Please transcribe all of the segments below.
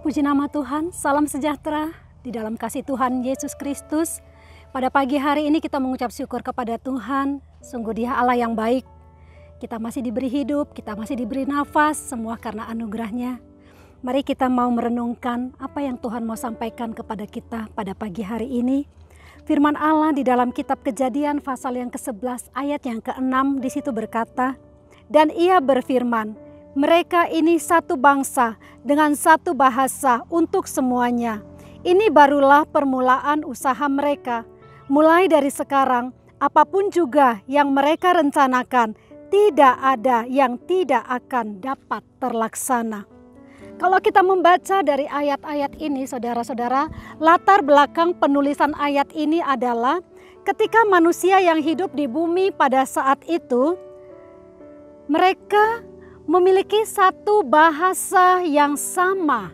Puji nama Tuhan, salam sejahtera di dalam kasih Tuhan Yesus Kristus. Pada pagi hari ini kita mengucap syukur kepada Tuhan, sungguh Dia Allah yang baik. Kita masih diberi hidup, kita masih diberi nafas, semua karena anugerah-Nya. Mari kita mau merenungkan apa yang Tuhan mau sampaikan kepada kita pada pagi hari ini. Firman Allah di dalam kitab Kejadian pasal yang ke-11 ayat yang ke-6 di situ berkata, "Dan Ia berfirman, mereka ini satu bangsa dengan satu bahasa untuk semuanya. Ini barulah permulaan usaha mereka. Mulai dari sekarang, apapun juga yang mereka rencanakan, tidak ada yang tidak akan dapat terlaksana." Kalau kita membaca dari ayat-ayat ini, saudara-saudara, latar belakang penulisan ayat ini adalah ketika manusia yang hidup di bumi pada saat itu, mereka memiliki satu bahasa yang sama.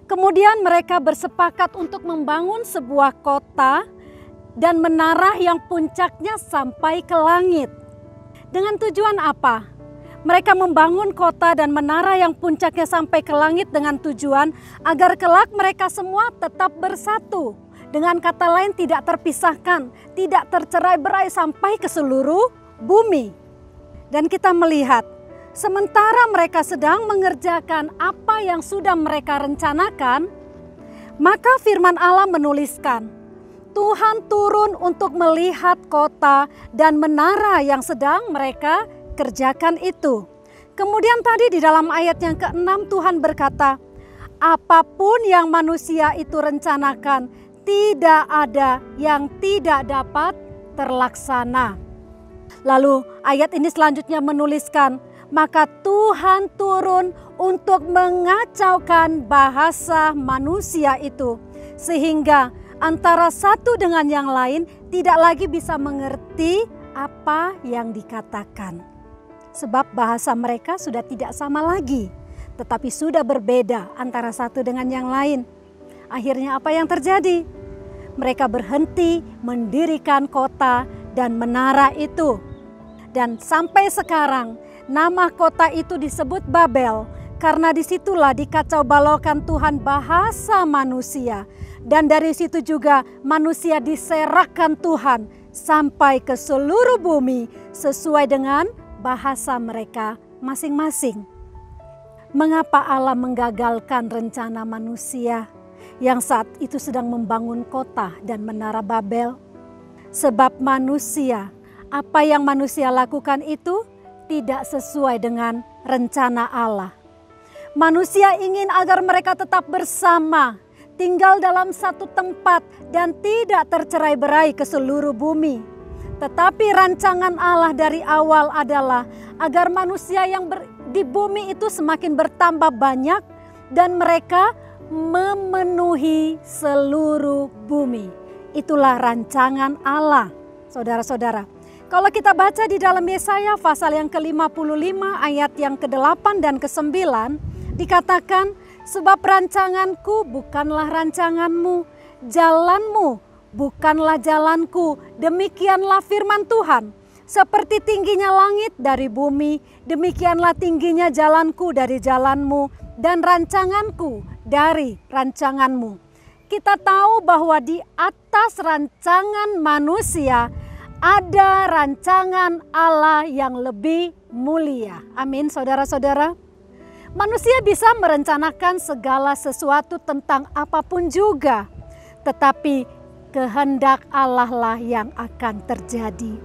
Kemudian mereka bersepakat untuk membangun sebuah kota dan menara yang puncaknya sampai ke langit. Dengan tujuan apa? Mereka membangun kota dan menara yang puncaknya sampai ke langit dengan tujuan agar kelak mereka semua tetap bersatu. Dengan kata lain tidak terpisahkan, tidak tercerai-berai sampai ke seluruh bumi. Dan kita melihat, sementara mereka sedang mengerjakan apa yang sudah mereka rencanakan, maka firman Allah menuliskan, Tuhan turun untuk melihat kota dan menara yang sedang mereka kerjakan itu. Kemudian tadi di dalam ayat yang ke-6 Tuhan berkata, apapun yang manusia itu rencanakan, tidak ada yang tidak dapat terlaksana. Lalu ayat ini selanjutnya menuliskan, maka Tuhan turun untuk mengacaukan bahasa manusia itu, sehingga antara satu dengan yang lain tidak lagi bisa mengerti apa yang dikatakan. Sebab bahasa mereka sudah tidak sama lagi, tetapi sudah berbeda antara satu dengan yang lain. Akhirnya apa yang terjadi? Mereka berhenti mendirikan kota dan menara itu. Dan sampai sekarang nama kota itu disebut Babel, karena disitulah dikacau balaukan Tuhan bahasa manusia. Dan dari situ juga manusia diserahkan Tuhan sampai ke seluruh bumi sesuai dengan bahasa mereka masing-masing. Mengapa Allah menggagalkan rencana manusia yang saat itu sedang membangun kota dan menara Babel? Sebab manusia, apa yang manusia lakukan itu tidak sesuai dengan rencana Allah. Manusia ingin agar mereka tetap bersama, tinggal dalam satu tempat dan tidak tercerai-berai ke seluruh bumi. Tetapi rancangan Allah dari awal adalah agar manusia yang di bumi itu semakin bertambah banyak dan mereka memenuhi seluruh bumi. Itulah rancangan Allah, saudara-saudara. Kalau kita baca di dalam Yesaya pasal yang ke-55 ayat yang ke-8 dan ke-9 dikatakan, sebab rancanganku bukanlah rancanganmu, jalanmu bukanlah jalanku, demikianlah firman Tuhan. Seperti tingginya langit dari bumi, demikianlah tingginya jalanku dari jalanmu dan rancanganku dari rancanganmu. Kita tahu bahwa di atas rancangan manusia ada rancangan Allah yang lebih mulia. Amin, saudara-saudara. Manusia bisa merencanakan segala sesuatu tentang apapun juga, tetapi kehendak Allah lah yang akan terjadi.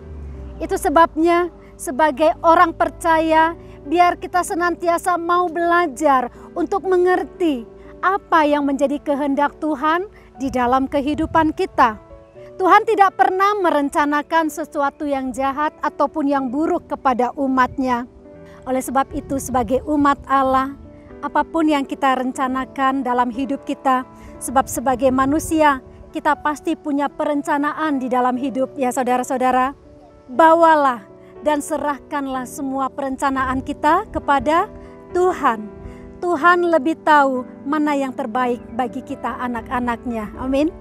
Itu sebabnya sebagai orang percaya, biar kita senantiasa mau belajar untuk mengerti apa yang menjadi kehendak Tuhan di dalam kehidupan kita. Tuhan tidak pernah merencanakan sesuatu yang jahat ataupun yang buruk kepada umat-Nya. Oleh sebab itu sebagai umat Allah, apapun yang kita rencanakan dalam hidup kita, sebab sebagai manusia, kita pasti punya perencanaan di dalam hidup ya saudara-saudara. Bawalah dan serahkanlah semua perencanaan kita kepada Tuhan. Tuhan lebih tahu mana yang terbaik bagi kita anak-anaknya. Amin.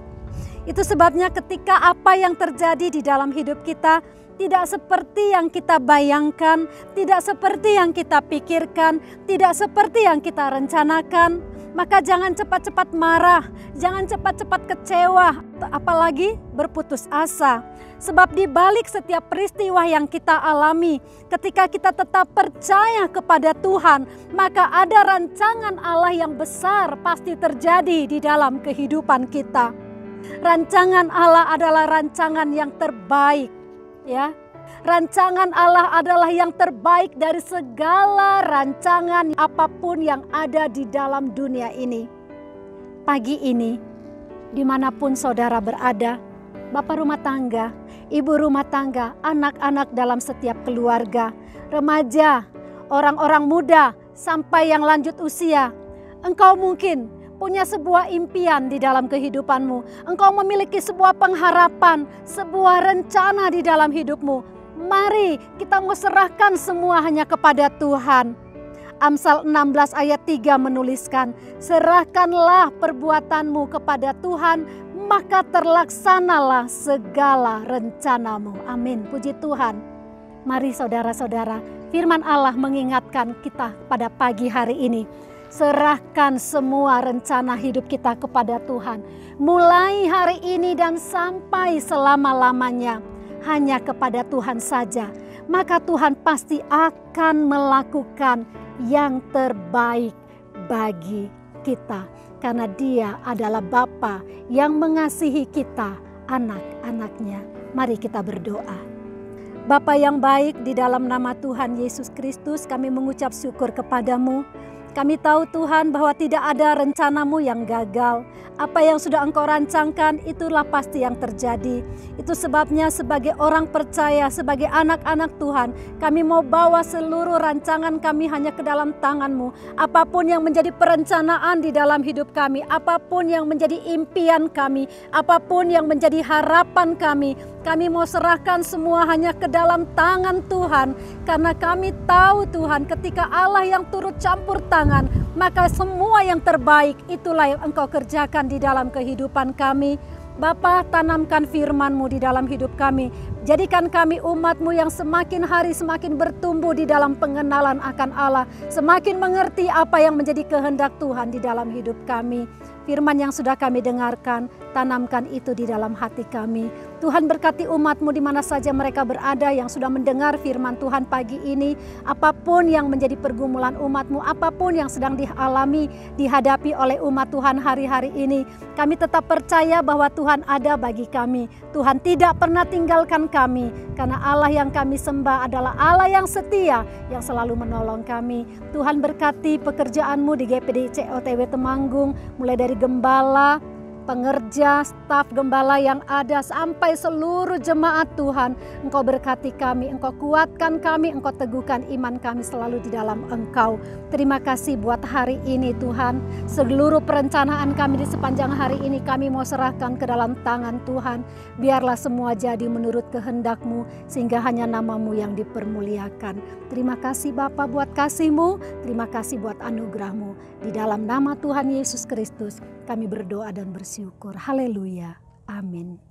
Itu sebabnya ketika apa yang terjadi di dalam hidup kita tidak seperti yang kita bayangkan, tidak seperti yang kita pikirkan, tidak seperti yang kita rencanakan, Maka jangan cepat-cepat marah, jangan cepat-cepat kecewa, apalagi berputus asa. Sebab di balik setiap peristiwa yang kita alami, ketika kita tetap percaya kepada Tuhan, maka ada rancangan Allah yang besar pasti terjadi di dalam kehidupan kita. Rancangan Allah adalah rancangan yang terbaik, ya. Rancangan Allah adalah yang terbaik dari segala rancangan apapun yang ada di dalam dunia ini. Pagi ini, dimanapun saudara berada, bapak rumah tangga, ibu rumah tangga, anak-anak dalam setiap keluarga, remaja, orang-orang muda, sampai yang lanjut usia, engkau mungkin punya sebuah impian di dalam kehidupanmu. Engkau memiliki sebuah pengharapan, sebuah rencana di dalam hidupmu. Mari kita mau serahkan semua hanya kepada Tuhan. Amsal 16 ayat 3 menuliskan, serahkanlah perbuatanmu kepada Tuhan, maka terlaksanalah segala rencanamu. Amin, puji Tuhan. Mari saudara-saudara, firman Allah mengingatkan kita pada pagi hari ini. Serahkan semua rencana hidup kita kepada Tuhan. Mulai hari ini dan sampai selama-lamanya. Hanya kepada Tuhan saja. Maka Tuhan pasti akan melakukan yang terbaik bagi kita. Karena Dia adalah Bapa yang mengasihi kita, anak-anaknya. Mari kita berdoa. Bapa yang baik, di dalam nama Tuhan Yesus Kristus kami mengucap syukur kepadamu. Kami tahu Tuhan bahwa tidak ada rencanamu yang gagal. Apa yang sudah Engkau rancangkan itulah pasti yang terjadi. Itu sebabnya sebagai orang percaya, sebagai anak-anak Tuhan, kami mau bawa seluruh rancangan kami hanya ke dalam tangan-Mu. Apapun yang menjadi perencanaan di dalam hidup kami, apapun yang menjadi impian kami, apapun yang menjadi harapan kami mau serahkan semua hanya ke dalam tangan Tuhan. Karena kami tahu Tuhan, ketika Allah yang turut campur tangan, maka semua yang terbaik itulah yang Engkau kerjakan di dalam kehidupan kami. Bapa, tanamkan firman-Mu di dalam hidup kami. Jadikan kami umat-Mu yang semakin hari semakin bertumbuh di dalam pengenalan akan Allah. Semakin mengerti apa yang menjadi kehendak Tuhan di dalam hidup kami. Firman yang sudah kami dengarkan, tanamkan itu di dalam hati kami. Tuhan berkati umat-Mu di mana saja mereka berada yang sudah mendengar firman Tuhan pagi ini. Apapun yang menjadi pergumulan umat-Mu, apapun yang sedang dialami, dihadapi oleh umat Tuhan hari-hari ini, kami tetap percaya bahwa Tuhan ada bagi kami. Tuhan tidak pernah tinggalkan kami, karena Allah yang kami sembah adalah Allah yang setia, yang selalu menolong kami. Tuhan berkati pekerjaan-Mu di GPDIC OTW Temanggung, mulai dari gembala, pengerja, staf gembala yang ada sampai seluruh jemaat Tuhan. Engkau berkati kami, Engkau kuatkan kami, Engkau teguhkan iman kami selalu di dalam Engkau. Terima kasih buat hari ini Tuhan. Seluruh perencanaan kami di sepanjang hari ini kami mau serahkan ke dalam tangan Tuhan. Biarlah semua jadi menurut kehendak-Mu sehingga hanya nama-Mu yang dipermuliakan. Terima kasih Bapa buat kasih-Mu, terima kasih buat anugerah-Mu. Di dalam nama Tuhan Yesus Kristus kami berdoa dan bersyukur. Haleluya. Amin.